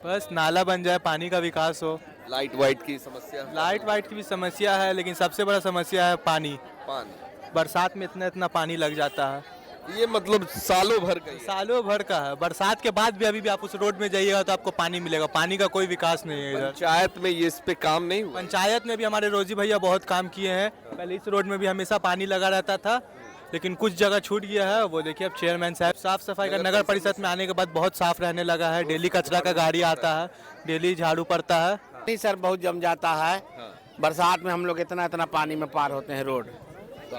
बस नाला बन जाए, पानी का विकास हो। लाइट वाइट की समस्या? लाइट वाइट की भी समस्या है, लेकिन सबसे बड़ा समस्या है पानी। पानी? बरसात में इतना इतना पानी लग जाता है। ये मतलब सालों भर का ही है। सालों भर का है। बरसात के बाद भी अभी भी आप उस रोड में जाइएगा तो आपको पानी मिलेगा। पानी का कोई विकास नहीं है इधर। पंचायत में ये इस पे काम नहीं हुआ? पंचायत में भी हमारे रोजी भैया बहुत काम किए हैं। पहले इस रोड में भी हमेशा पानी लगा रहता था, लेकिन कुछ जगह छूट गया है। वो देखिए अब चेयरमैन साहब साफ सफाई का नगर परिषद में आने के बाद बहुत साफ रहने लगा है। डेली कचरा का गाड़ी आता है, डेली झाड़ू पड़ता है। नहीं सर, बहुत जम जाता है। बरसात में हम लोग इतना इतना पानी में पार होते हैं रोड।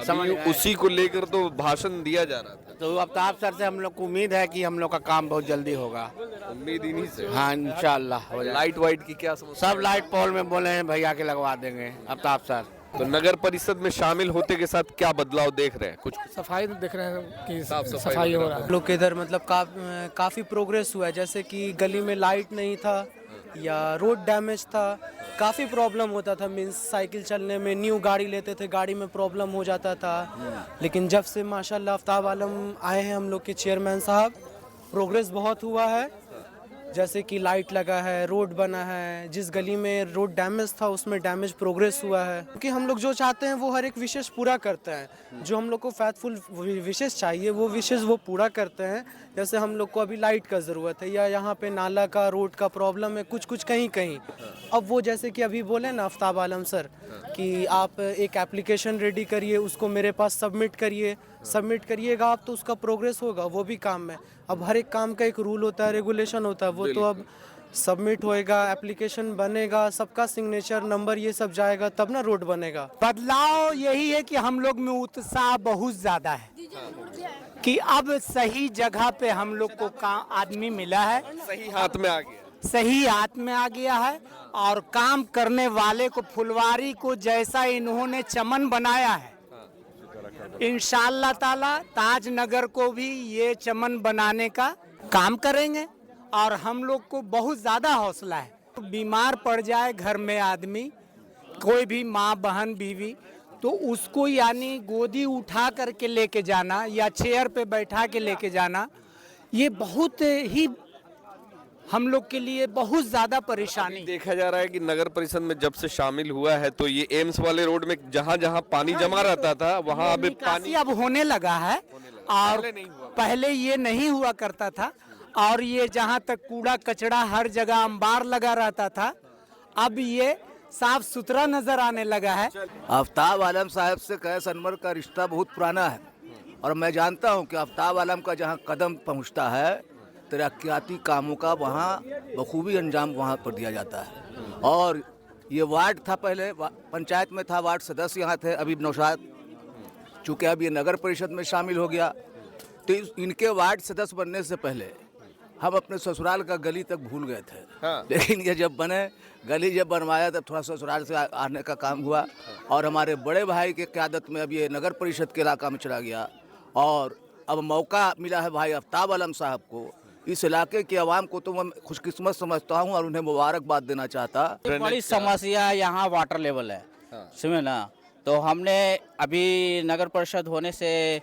समझ उसी को लेकर तो भाषण दिया जा रहा था। तो आफ्ताब सर से हम लोग को उम्मीद है कि हम लोग का काम बहुत जल्दी होगा। उम्मीद इन्हीं से? हाँ इंशाल्लाह हो जाएगा। लाइट वाइट की क्या समस्या? सब लाइट पोल में बोले हैं भैया के लगवा देंगे आफ्ताब सर। तो नगर परिषद में शामिल होते के साथ क्या बदलाव देख रहे हैं? कुछ सफाई तो देख रहे हैं कि साफ सफाई हो रहा है। लोग के इधर मतलब काफ़ी प्रोग्रेस हुआ है। जैसे कि गली में लाइट नहीं था या रोड डैमेज था, काफ़ी प्रॉब्लम होता था। मीन्स साइकिल चलने में, न्यू गाड़ी लेते थे, गाड़ी में प्रॉब्लम हो जाता था। लेकिन जब से माशाल्लाह आफ्ताब आलम आए हैं हम लोग के चेयरमैन साहब, प्रोग्रेस बहुत हुआ है। जैसे कि लाइट लगा है, रोड बना है, जिस गली में रोड डैमेज था उसमें डैमेज प्रोग्रेस हुआ है। क्योंकि हम लोग जो चाहते हैं वो हर एक विशेष पूरा करते हैं। जो हम लोग को फैथफुल विशेष चाहिए वो विशेष वो पूरा करते हैं। जैसे हम लोग को अभी लाइट का ज़रूरत है, या यहाँ पे नाला का, रोड का प्रॉब्लम है कुछ कुछ कहीं कहीं। अब वो जैसे कि अभी बोले ना आफ्ताब आलम सर कि आप एक एप्लीकेशन रेडी करिए, उसको मेरे पास सबमिट करिए। सबमिट करिएगा आप तो उसका प्रोग्रेस होगा, वो भी काम है। अब हर एक काम का एक रूल होता है, रेगुलेशन होता है। वो तो अब सबमिट होएगा, एप्लीकेशन बनेगा, सबका सिग्नेचर नंबर ये सब जाएगा, तब ना रोड बनेगा। बदलाव यही है कि हम लोग में उत्साह बहुत ज्यादा है कि अब सही जगह पे हम लोग को काम आदमी मिला है, सही हाथ में आ गया। सही हाथ में आ गया है। और काम करने वाले को, फुलवारी को जैसा इन्होंने चमन बनाया है, इंशाअल्लाह ताला ताज नगर को भी ये चमन बनाने का काम करेंगे। और हम लोग को बहुत ज्यादा हौसला है। बीमार पड़ जाए घर में आदमी, कोई भी माँ बहन बीवी, तो उसको यानी गोदी उठा करके लेके जाना या चेयर पे बैठा के लेके जाना, ये बहुत ही हम लोग के लिए बहुत ज्यादा परेशानी। देखा जा रहा है कि नगर परिषद में जब से शामिल हुआ है तो ये एम्स वाले रोड में जहाँ जहाँ पानी जमा रहता था वहाँ अब पानी अब होने लगा है। और पहले ये नहीं हुआ करता था। और ये जहाँ तक कूड़ा कचरा हर जगह अंबार लगा रहता था, अब ये साफ सुथरा नजर आने लगा है। आफ्ताब आलम साहब से कैस अनवर का रिश्ता बहुत पुराना है, और मैं जानता हूं कि आफ्ताब आलम का जहां कदम पहुंचता है, तरक्याती कामों का वहां बखूबी अंजाम वहां पर दिया जाता है। और ये वार्ड था, पहले पंचायत में था, वार्ड सदस्य यहाँ थे, अभी नौशाद, चूँकि अब ये नगर परिषद में शामिल हो गया, तो इनके वार्ड सदस्य बनने से पहले हम अपने ससुराल का गली तक भूल गए थे। हाँ। लेकिन ये जब बने, गली जब बनवाया, तब थोड़ा ससुराल से आने का काम हुआ। और हमारे बड़े भाई के क़यादत में अब ये नगर परिषद के इलाका में चला गया। और अब मौका मिला है भाई आफ्ताब आलम साहब को। इस इलाके की आवाम को तो मैं खुशकिस्मत समझता हूँ और उन्हें मुबारकबाद देना चाहता। बड़ी समस्या यहाँ वाटर लेवल है, समझे ना। तो हमने अभी नगर परिषद होने से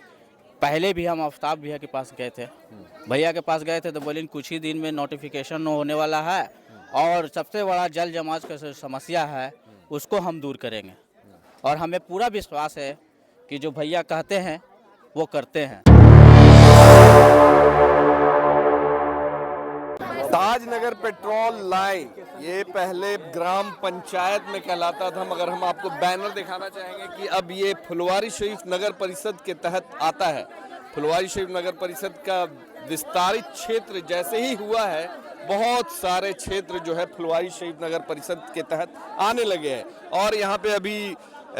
पहले भी हम आफ्ताब भैया के पास गए थे। भैया के पास गए थे तो बोले कुछ ही दिन में नोटिफिकेशन होने वाला है, और सबसे बड़ा जल जमाव का समस्या है उसको हम दूर करेंगे। और हमें पूरा विश्वास है कि जो भैया कहते हैं वो करते हैं। ताजनगर पेट्रोल लाइन ये पहले ग्राम पंचायत में कहलाता था, मगर हम आपको बैनर दिखाना चाहेंगे कि अब ये फुलवारी शरीफ नगर परिषद के तहत आता है। फुलवारी शरीफ नगर परिषद का विस्तारित क्षेत्र जैसे ही हुआ है, बहुत सारे क्षेत्र जो है फुलवारी शरीफ नगर परिषद के तहत आने लगे हैं। और यहाँ पे अभी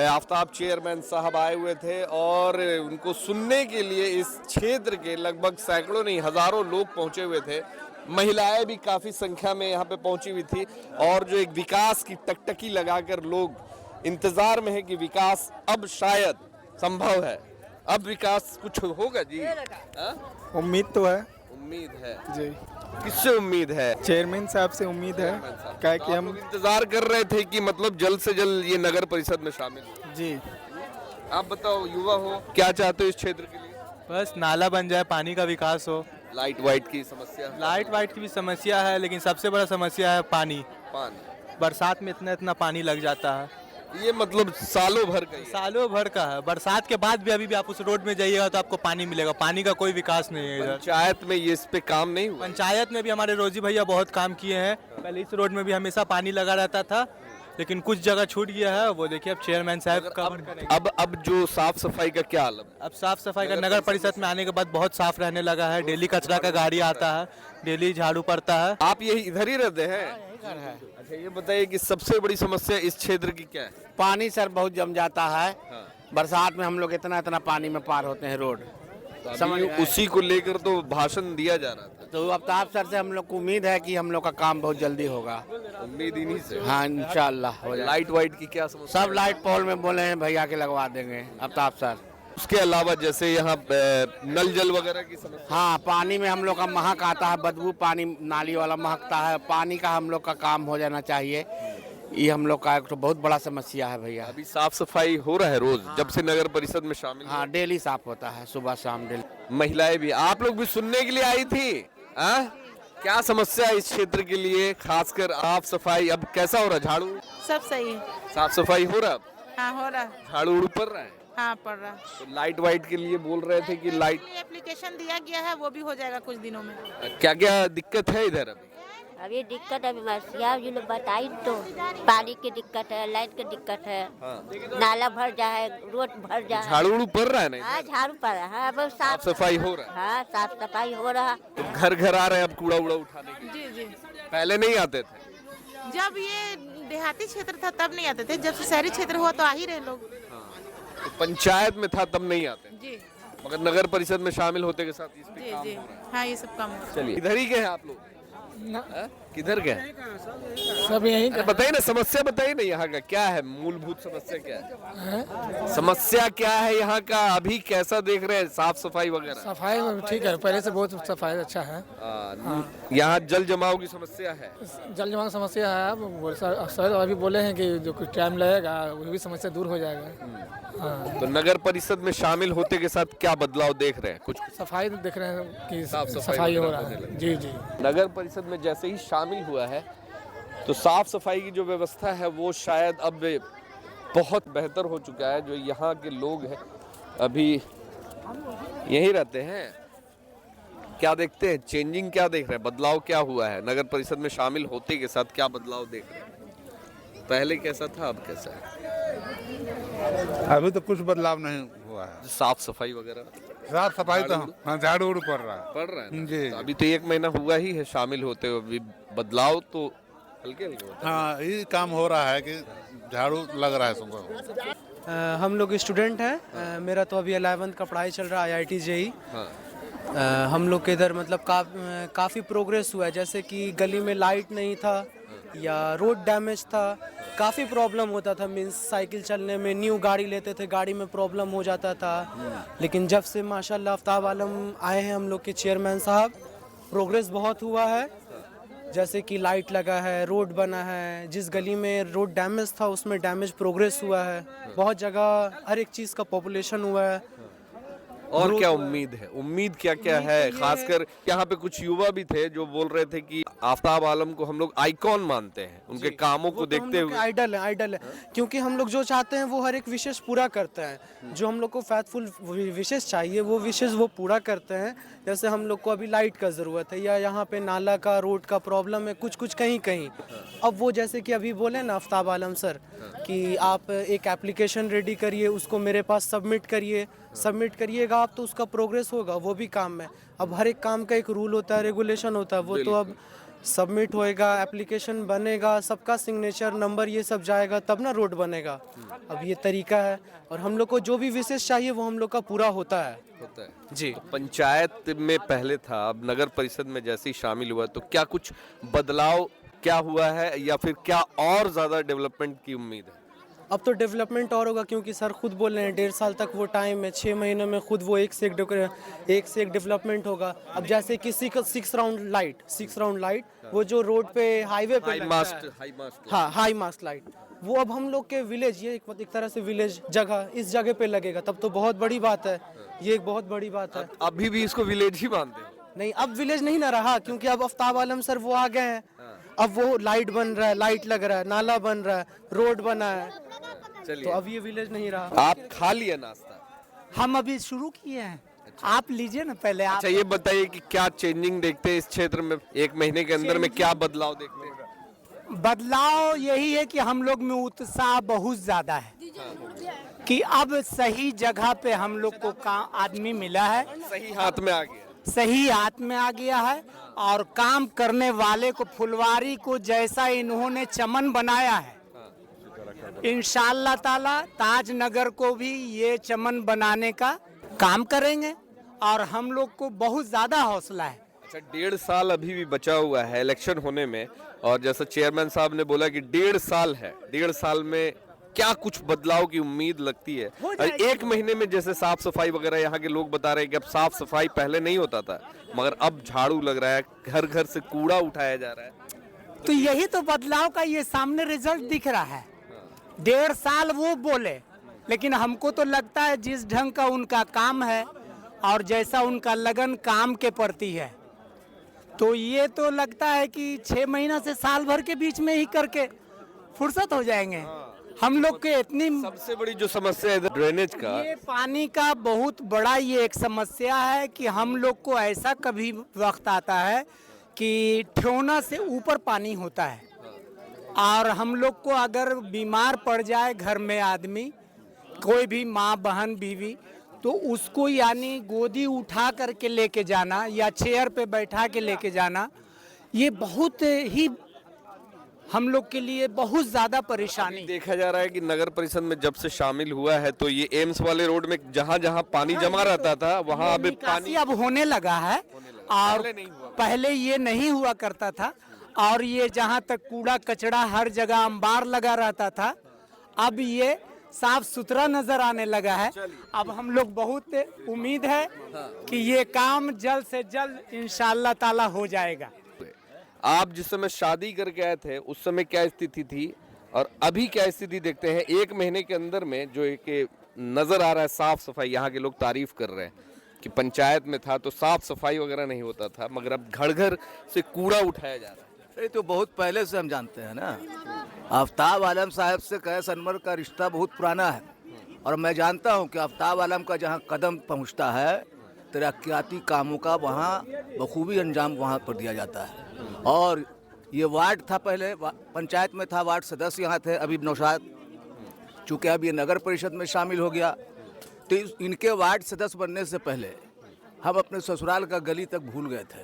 आफ्ताब चेयरमैन साहब आए हुए थे और उनको सुनने के लिए इस क्षेत्र के लगभग सैकड़ों नहीं हजारों लोग पहुंचे हुए थे। महिलाएं भी काफी संख्या में यहाँ पे पहुंची हुई थी, और जो एक विकास की टकटकी लगाकर लोग इंतजार में है कि विकास अब शायद संभव है, अब विकास कुछ होगा जी। उम्मीद तो है। उम्मीद है जी। किससे उम्मीद है? चेयरमैन साहब से उम्मीद है, क्या कि हम इंतजार कर रहे थे कि मतलब जल्द से जल्द ये नगर परिषद में शामिल हो। जी। आप बताओ, युवा हो, क्या चाहते हो इस क्षेत्र के लिए? बस नाला बन जाए, पानी का विकास हो। लाइट वाइट की समस्या, लाइट वाइट की भी समस्या है, लेकिन सबसे बड़ा समस्या है पानी। पानी, बरसात में इतना इतना पानी लग जाता है, ये मतलब सालों भर का ही है। सालों भर का है। बरसात के बाद भी अभी भी आप उस रोड में जाइएगा तो आपको पानी मिलेगा, पानी का कोई विकास नहीं है इधर। पंचायत में ये इस पे काम नहीं हुआ। पंचायत में भी हमारे रोजी भैया बहुत काम किए हैं। पहले इस रोड में भी हमेशा पानी लगा रहता था, लेकिन कुछ जगह छूट गया है, वो देखिए अब चेयरमैन साहब कवर करेंगे। अब जो साफ सफाई का क्या हालत है? अब साफ सफाई का नगर परिषद में आने के बाद बहुत साफ रहने लगा है। डेली कचरा का गाड़ी आता है, डेली झाड़ू पड़ता है। आप यही इधर ही रहते हैं? अच्छा, ये बताइए कि सबसे बड़ी समस्या इस क्षेत्र की क्या है? पानी सर बहुत जम जाता है। बरसात में हम लोग इतना इतना पानी में पार होते हैं रोड। समझ, उसी को लेकर तो भाषण दिया जा रहा था। तो आफ्ताब सर से हम लोग को उम्मीद है कि हम लोग का काम बहुत जल्दी होगा। उम्मीद इन्हीं से। हाँ इंशाल्लाह हो जाएगा। लाइट वाइट की क्या समस्या? सब लाइट पोल में बोले हैं भैया के लगवा देंगे आफ्ताब सर। उसके अलावा जैसे यहाँ नल जल वगैरह की समस्या? हाँ पानी में हम लोग का महक आता है, बदबू पानी नाली वाला महकता है। पानी का हम लोग का काम हो जाना चाहिए, ये हम लोग का एक तो बहुत बड़ा समस्या है भैया। अभी साफ सफाई हो रहा है रोज जब से नगर परिषद में शामिल? हाँ डेली साफ होता है, सुबह शाम डेली। महिलाएं भी, आप लोग भी सुनने के लिए आई थी? क्या समस्या है इस क्षेत्र के लिए, खासकर साफ सफाई अब कैसा हो रहा है? झाड़ू सब सही है। साफ सफाई हो रहा है? हाँ हो रहा है। झाड़ू उड़ू पड़ रहा है? हाँ पड़ रहा है। तो लाइट वाइट के लिए बोल रहे थे कि लाइट, एप्लीकेशन दिया गया है, वो भी हो जाएगा कुछ दिनों में। क्या क्या दिक्कत है इधर अभी? अभी दिक्कत है, समस्या जी लोग बताई तो पानी की दिक्कत है, लाइट की दिक्कत है। नाला भर जाए, रोड भर जाए। झाड़ू उड़ू पड़ रहा है? नहीं, हाँ झाड़ू पड़ रहा है, अब साफ सफाई हो रहा है? हाँ साफ सफाई हो रहा है। तो घर घर आ रहे हैं अब कूड़ा उड़ा उठाने के लिए? जी जी। पहले नहीं आते थे? जब ये देहाती क्षेत्र था तब नहीं आते थे, जब से शहरी क्षेत्र हुआ तो आ ही रहे लोग। तो पंचायत में था तब नहीं आते, जी मगर नगर परिषद में शामिल होते के साथ इस पे जी काम जी। हो रहा है। हाँ ये सब काम है। चलिए, इधर ही के हैं आप लोग? किधर के हैं? सब यही अरे बताइए ना, समस्या बताइए ना, यहाँ का क्या है, मूलभूत समस्या क्या है? समस्या क्या है यहाँ का? अभी कैसा देख रहे हैं साफ सफाई वगैरह? सफाई में ठीक है, पहले से बहुत सफाई अच्छा है। यहाँ जल जमाव की समस्या है? जल जमाव समस्या है। अब सर अभी बोले हैं कि जो कुछ टाइम लगेगा वो भी समस्या दूर हो जाएगा। हाँ तो नगर परिषद में शामिल होते के साथ क्या बदलाव देख रहे हैं? कुछ सफाई देख रहे हैं कि साफ सफाई हो रहा होने है। लगी। जी जी। नगर परिषद में जैसे ही शामिल हुआ है तो साफ सफाई की जो व्यवस्था है वो शायद अब बहुत बेहतर हो चुका है। जो यहाँ के लोग हैं अभी यहीं रहते हैं, क्या देखते हैं, चेंजिंग क्या देख रहे हैं, बदलाव क्या हुआ है नगर परिषद में शामिल होते के साथ? क्या बदलाव देख रहे हैं? पहले कैसा था, अब कैसा है? अभी तो कुछ बदलाव नहीं हुआ है। साफ सफाई वगैरह, साफ सफाई तो हाँ झाड़ू उड़ पड़ रहा है। पड़ रहा है ना? जी। तो अभी तो 1 महीना हुआ ही है शामिल होते हुए, अभी बदलाव तो हल्के हल्के होते हैं। हाँ ये काम हो रहा है कि झाड़ू लग रहा है सबको। हम लोग स्टूडेंट हैं। मेरा तो अभी 11th का पढ़ाई चल रहा है, IIT JEE। हम लोग के इधर मतलब काफ़ी प्रोग्रेस हुआ है, जैसे कि गली में लाइट नहीं था या रोड डैमेज था, काफ़ी प्रॉब्लम होता था। मीन्स साइकिल चलने में, न्यू गाड़ी लेते थे, गाड़ी में प्रॉब्लम हो जाता था। लेकिन जब से माशाल्लाह आफ्ताब आलम आए हैं हम लोग के चेयरमैन साहब, प्रोग्रेस बहुत हुआ है। जैसे कि लाइट लगा है, रोड बना है, जिस गली में रोड डैमेज था उसमें डैमेज प्रोग्रेस हुआ है। बहुत जगह हर एक चीज़ का पॉपुलेशन हुआ है। और क्या उम्मीद है, उम्मीद क्या क्या है? खासकर यहाँ पे कुछ युवा भी थे जो बोल रहे थे कि आफ्ताब आलम को हम लोग आइकॉन मानते हैं, उनके कामों को देखते हुए। आइडल है, क्योंकि हम लोग जो चाहते हैं वो हर एक विशेष पूरा करते हैं। जो हम लोग को फैथफुल विशेष चाहिए वो विशेष वो पूरा करते हैं। जैसे हम लोग को अभी लाइट का ज़रूरत है, या यहाँ पे नाला का, रोड का प्रॉब्लम है, कुछ कुछ कहीं कहीं। अब वो जैसे कि अभी बोले ना आफ्ताब आलम सर कि आप एक एप्लीकेशन रेडी करिए, उसको मेरे पास सबमिट करिएगा आप, तो उसका प्रोग्रेस होगा। वो भी काम है। अब हर एक काम का एक रूल होता है, रेगुलेशन होता है, वो तो अब सबमिट होएगा, एप्लीकेशन बनेगा, सबका सिग्नेचर नंबर ये सब जाएगा, तब ना रोड बनेगा। अब ये तरीका है, और हम लोग को जो भी विशेष चाहिए वो हम लोग का पूरा होता है जी। तो पंचायत में पहले था, अब नगर परिषद में जैसे ही शामिल हुआ तो क्या कुछ बदलाव क्या हुआ है, या फिर क्या और ज्यादा डेवलपमेंट की उम्मीद है? अब तो डेवलपमेंट और होगा, क्योंकि सर खुद बोल रहे हैं 1.5 साल तक वो टाइम है, 6 महीनों में खुद वो एक से एक डेवलपमेंट होगा। अब जैसे कि 6 राउंड लाइट, वो जो रोड पे हाईवे पे हाई मास्ट लाइट, वो अब हम लोग के विलेज, ये एक तरह से विलेज जगह, इस जगह पे लगेगा, तब तो बहुत बड़ी बात है। ये एक बहुत बड़ी बात है। अभी भी इसको विलेज ही मानते हैं? नहीं, अब विलेज नहीं ना रहा, क्योंकि अब आफ्ताब आलम सर वो आ गए हैं। अब वो लाइट बन रहा है, लाइट लग रहा है, नाला बन रहा है, रोड बना है, तो अब ये विलेज नहीं रहा। आप खा लिया नाश्ता? हम अभी शुरू किए हैं। आप लीजिए ना पहले आप। अच्छा, ये बताइए कि क्या चेंजिंग देखते हैं इस क्षेत्र में, एक महीने के अंदर में क्या बदलाव देखते हैं? बदलाव यही है कि हम लोग में उत्साह बहुत ज्यादा है कि अब सही जगह पे हम लोग को काम आदमी मिला है, सही हाथ में आ गया, सही हाथ में आ गया है, और काम करने वाले को फुलवारी को जैसा इन्होंने चमन बनाया है, इंशाअल्लाह ताला ताज नगर को भी ये चमन बनाने का काम करेंगे, और हम लोग को बहुत ज्यादा हौसला है। अच्छा, 1.5 साल अभी भी बचा हुआ है इलेक्शन होने में, और जैसा चेयरमैन साहब ने बोला कि 1.5 साल है, 1.5 साल में क्या कुछ बदलाव की उम्मीद लगती है? और एक महीने में जैसे साफ सफाई वगैरह, यहाँ के लोग बता रहे हैं कि अब साफ सफाई पहले नहीं होता था, मगर अब झाड़ू लग रहा है, घर घर से कूड़ा उठाया जा रहा है, तो यही तो बदलाव का ये सामने रिजल्ट दिख रहा है। 1.5 साल वो बोले, लेकिन हमको तो लगता है जिस ढंग का उनका काम है और जैसा उनका लगन काम के प्रति है, तो ये तो लगता है कि 6 महीना से साल भर के बीच में ही करके फुर्सत हो जाएंगे। हम लोग के इतनी सबसे बड़ी जो समस्या है ड्रेनेज का, ये पानी का बहुत बड़ा ये एक समस्या है कि हम लोग को ऐसा कभी वक्त आता है कि ठेवना से ऊपर पानी होता है, और हम लोग को अगर बीमार पड़ जाए घर में आदमी, कोई भी माँ बहन बीवी, तो उसको यानी गोदी उठा करके लेके जाना या चेयर पे बैठा के लेके जाना, ये बहुत ही हम लोग के लिए बहुत ज्यादा परेशानी। देखा जा रहा है कि नगर परिषद में जब से शामिल हुआ है तो ये एम्स वाले रोड में जहाँ जहाँ पानी जमा रहता था वहाँ अब पानी अब होने लगा है, और पहले ये नहीं हुआ करता था, और ये जहाँ तक कूड़ा कचरा हर जगह अंबार लगा रहता था, अब ये साफ सुथरा नजर आने लगा है। अब हम लोग बहुत उम्मीद है कि ये काम जल्द से जल्द इंशाअल्लाह ताला हो जाएगा। आप जिस समय शादी करके आए थे उस समय क्या स्थिति थी और अभी क्या स्थिति देखते हैं एक महीने के अंदर में, जो एक नजर आ रहा है साफ सफाई? यहाँ के लोग तारीफ कर रहे हैं कि पंचायत में था तो साफ सफाई वगैरह नहीं होता था, मगर अब घर घर से कूड़ा उठाया जा रहा है। ये तो बहुत पहले से हम जानते हैं ना, आफ्ताब आलम साहब से कैस अनवर का रिश्ता बहुत पुराना है, और मैं जानता हूँ कि आफ्ताब आलम का जहाँ कदम पहुँचता है तरक्याती कामों का वहाँ बखूबी अंजाम वहाँ पर दिया जाता है। और ये वार्ड था, पहले पंचायत में था, वार्ड सदस्य यहाँ थे, अभी नौशाद, चूँकि अब ये नगर परिषद में शामिल हो गया, तो इनके वार्ड सदस्य बनने से पहले हम अपने ससुराल का गली तक भूल गए थे।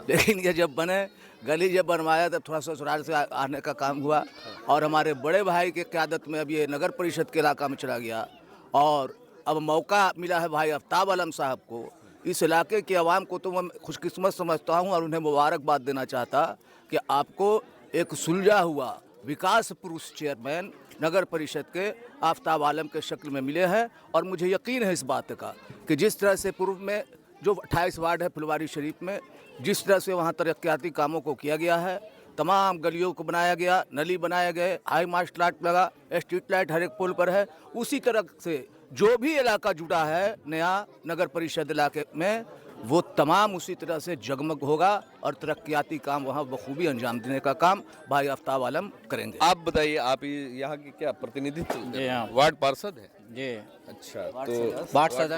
लेकिन ये जब बने, गली जब बनवाया तब थोड़ा ससुराल से आने का काम हुआ, और हमारे बड़े भाई के क़यादत में अब ये नगर परिषद के इलाका में चला गया, और अब मौका मिला है भाई आफ्ताब आलम साहब को। इस इलाके के अवाम को तो मैं खुशकिस्मत समझता हूँ और उन्हें मुबारकबाद देना चाहता कि आपको एक सुलझा हुआ विकास पुरुष चेयरमैन नगर परिषद के आफ्ताब आलम के शक्ल में मिले हैं। और मुझे यकीन है इस बात का कि जिस तरह से पूर्व में जो 28 वार्ड है फुलवारी शरीफ में, जिस तरह से वहाँ तरक्याती कामों को किया गया है, तमाम गलियों को बनाया गया, नली बनाए गए, हाई मास्ट लाइट लगा, स्ट्रीट लाइट हर एक पुल पर है, उसी तरह से जो भी इलाका जुड़ा है नया नगर परिषद इलाके में, वो तमाम उसी तरह से जगमग होगा, और तरक्याती काम वहाँ बखूबी अंजाम देने का काम भाई आफ्ताब आलम करेंगे। आप बताइए, आप यहाँ की क्या प्रतिनिधित्व? वार्ड पार्षद है जी? अच्छा, तो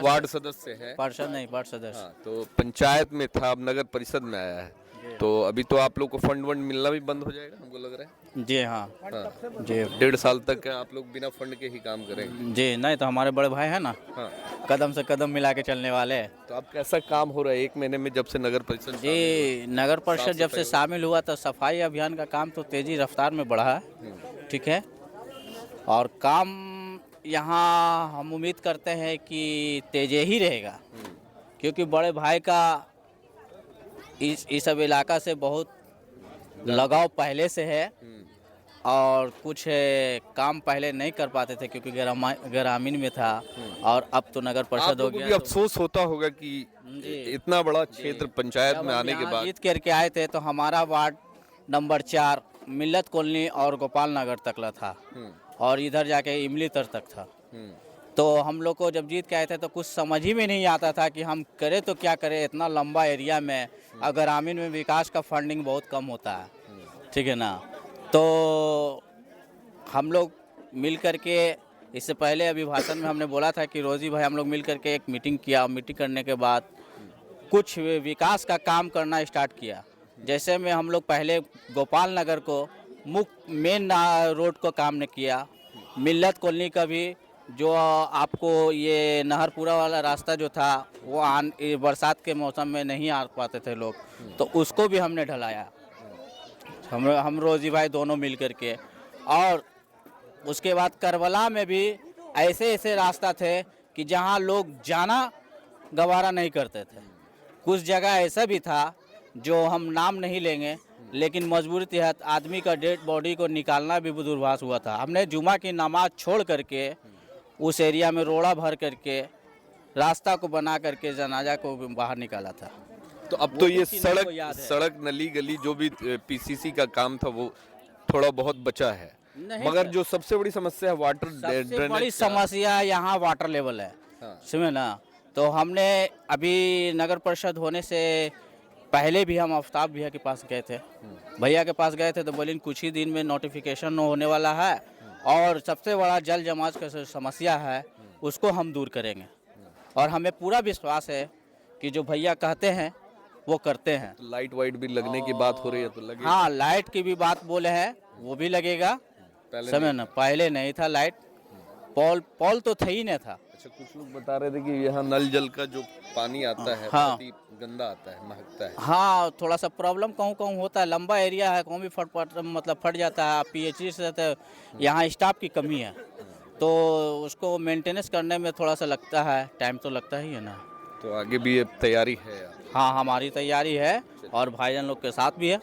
वार्ड सदस्य है? पार्षद नहीं, वार्ड सदस्य। हाँ, तो पंचायत में था, अब नगर परिषद में आया है, तो अभी तो आप लोग को फंड वंड मिलना भी बंद हो जाएगा हमको लग रहा है। जी हाँ, जी 1.5 साल तक आप लोग बिना फंड के ही काम करेंगे? जी नहीं, तो हमारे बड़े भाई है ना, कदम से कदम मिला के चलने वाले। तो अब कैसा काम हो रहा है एक महीने में जब से नगर परिषद? जी, नगर परिषद जब से शामिल हुआ तो सफाई अभियान का काम तो तेजी रफ्तार में बढ़ा है, ठीक है, और काम यहाँ हम उम्मीद करते हैं कि तेजी ही रहेगा, क्योंकि बड़े भाई का इस सब इलाका से बहुत लगाव पहले से है, और कुछ काम पहले नहीं कर पाते थे क्योंकि ग्रामीण में था, और अब तो नगर परिषद हो गया। अफसोस होता होगा कि इतना बड़ा क्षेत्र पंचायत में आने के बाद जीत करके आए थे, तो हमारा वार्ड नंबर 4 मिल्लत कॉलोनी और गोपाल नगर तकला था, और इधर जाके इमली तर तक था, तो हम लोग को जब जीत के आए थे तो कुछ समझ ही में नहीं आता था कि हम करें तो क्या करें, इतना लंबा एरिया में और ग्रामीण में विकास का फंडिंग बहुत कम होता है, ठीक है ना। तो हम लोग मिल करके इससे पहले अभिभाषण में हमने बोला था कि रोजी भाई हम लोग मिल करके एक मीटिंग किया। मीटिंग करने के बाद कुछ विकास का काम करना स्टार्ट किया। जैसे में हम लोग पहले गोपाल नगर को मुख्य मेन रोड को काम ने किया। मिल्लत कॉलोनी का भी जो आपको ये नहरपुरा वाला रास्ता जो था वो बरसात के मौसम में नहीं आ पाते थे लोग, तो उसको भी हमने ढलाया हम रोजी भाई दोनों मिल करके। और उसके बाद करबला में भी ऐसे ऐसे रास्ता थे कि जहां लोग जाना गवारा नहीं करते थे। कुछ जगह ऐसा भी था जो हम नाम नहीं लेंगे, लेकिन मजबूरी तहत आदमी का डेड बॉडी को निकालना भी दूरभाष हुआ था। हमने जुमा की नमाज छोड़ करके उस एरिया में रोड़ा भर करके रास्ता को बना करके जनाजा को बाहर निकाला था। तो अब तो ये सड़क नली गली जो भी पीसीसी का काम था वो थोड़ा बहुत बचा है, मगर जो सबसे बड़ी समस्या है वाटर सबसे बड़ी समस्या यहाँ वाटर लेवल है। समझे ना। तो हमने अभी नगर परिषद होने से पहले भी हम आफ्ताब भैया के पास गए थे। भैया के पास गए थे तो बोले कुछ ही दिन में नोटिफिकेशन होने वाला है और सबसे बड़ा जल जमाव का समस्या है उसको हम दूर करेंगे। और हमें पूरा विश्वास है कि जो भैया कहते हैं वो करते हैं। तो लाइट वाइट भी लगने की बात हो रही है तो लगेगा। हाँ, लाइट की भी बात बोले हैं, वो भी लगेगा। समय ना पहले नहीं था लाइट, पॉल तो था ही नहीं था। अच्छा, कुछ लोग बता रहे थे कि यहाँ नल जल का जो पानी आता है बहुत ही गंदा आता है, महकता है। हाँ, थोड़ा सा प्रॉब्लम कहूँ होता है। लंबा एरिया है, कहूँ भी फट जाता है। पीएचई से तो यहाँ स्टाफ की कमी है, तो उसको मेंटेनेंस करने में थोड़ा सा लगता है, टाइम तो लगता ही है ना। तो आगे भी ये तैयारी है? हाँ, हमारी तैयारी है और भाईजान लोग के साथ भी है।